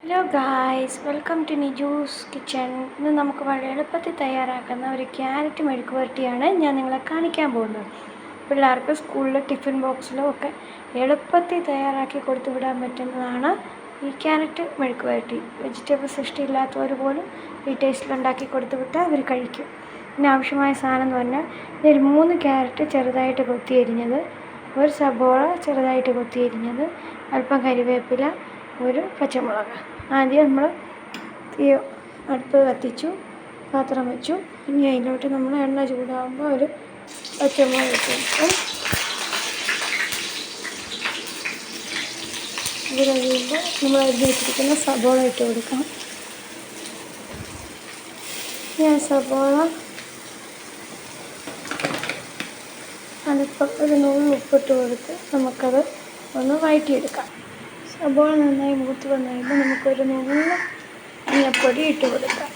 Hello guys, welcome to Niju's kitchen. ഇന്ന് നമുക്ക് വളരെ എളുപ്പത്തിൽ തയ്യാറാക്കുന്ന ഒരു ക്യാരറ്റ് മെഴുക്ക് പുരട്ടിയാണ് ഞാൻ നിങ്ങളെ കാണിക്കാൻ പോകുന്നത്. പിള്ളേർക്ക് സ്കൂളിൽ ടിഫിൻ ബോക്സിലും ഒക്കെ എളുപ്പത്തിൽ തയ്യാറാക്കി കൊടുത്തു വിടാൻ പറ്റുന്നതാണ് ഈ ക്യാരറ്റ് മെഴുക്ക് പുരട്ടി. വെജിറ്റബിൾസ് ഇഷ്ടമില്ലാത്തവർ പോലും ഈ ടേസ്റ്റിലുണ്ടാക്കി കൊടുത്തു വിട്ടാൽ അവർ കഴിക്കും. പിന്നെ ആവശ്യമായ സാധനം എന്ന് പറഞ്ഞാൽ ഇതിൽ 3 ക്യാരറ്റ് ചെറുതായിട്ട് കൊത്തി അരിഞ്ഞത്, ഒരു സബോള ചെറുതായിട്ട് കൊത്തി അരിഞ്ഞത്, അല്പം കരിവേപ്പില, ഒരു പച്ചമുളക്. ആദ്യം നമ്മൾ അടുപ്പ് കത്തിച്ചു, പാത്രം വെച്ചു. ഇനി അതിലോട്ട് നമ്മൾ എണ്ണ ചൂടാകുമ്പോൾ ഒരു പച്ചമുളക് ഇട്ട് കൊടുക്കും. ഇത് കഴിയുമ്പോൾ നമ്മൾ അരിഞ്ഞ് വെച്ചിരിക്കുന്ന സബോള ഇട്ട് കൊടുക്കാം. ഞാൻ സബോള അല്പം ഒരു നുള്ളി ഉപ്പിട്ട് കൊടുത്ത് നമുക്കത് ഒന്ന് വഴറ്റിയെടുക്കാം. സബോള നന്നായി മൂത്ത് വന്നു കഴിയുമ്പോൾ നമുക്കൊരു നുള്ളി മഞ്ഞൾപ്പൊടി ഇട്ട് കൊടുക്കാം.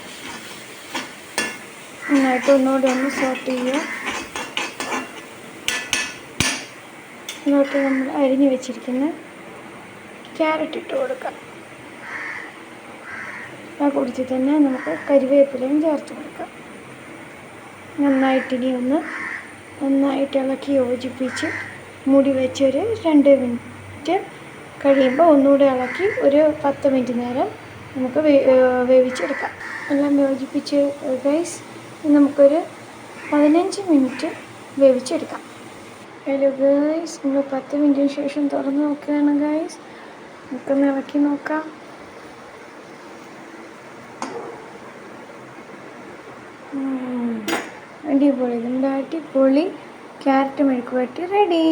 നന്നായിട്ട് ഒന്നുകൂടെ ഒന്ന് സോട്ട് ചെയ്യുക. എന്നിട്ട് നമ്മൾ അരിഞ്ഞ് വെച്ചിരിക്കുന്ന ക്യാരറ്റ് ഇട്ട് കൊടുക്കാം. ആ കൂട്ടത്തിൽ തന്നെ നമുക്ക് കരിവേപ്പിലയും ചേർത്ത് കൊടുക്കാം. നന്നായിട്ട് ഇളക്കി യോജിപ്പിച്ച് മൂടി വെച്ചൊരു 2 മിനിറ്റ് കഴിയുമ്പോൾ ഒന്നുകൂടെ ഇളക്കി ഒരു 10 മിനിറ്റ് നേരം നമുക്ക് വേവിച്ചെടുക്കാം. എല്ലാം യോജിപ്പിച്ച് ഗൈസ് നമുക്കൊരു 15 മിനിറ്റ് വേവിച്ചെടുക്കാം. ഹലോ ഗൈസ്, നമ്മൾ 10 മിനിറ്റിന് ശേഷം തുറന്ന് നോക്കുകയാണ് ഗൈസ്. നമുക്കൊന്ന് ഇളക്കി നോക്കാം. അടിപൊളി, നമ്മുടെ അടിപൊളി ക്യാരറ്റ് മെഴുക്ക് പുരട്ടി റെഡി.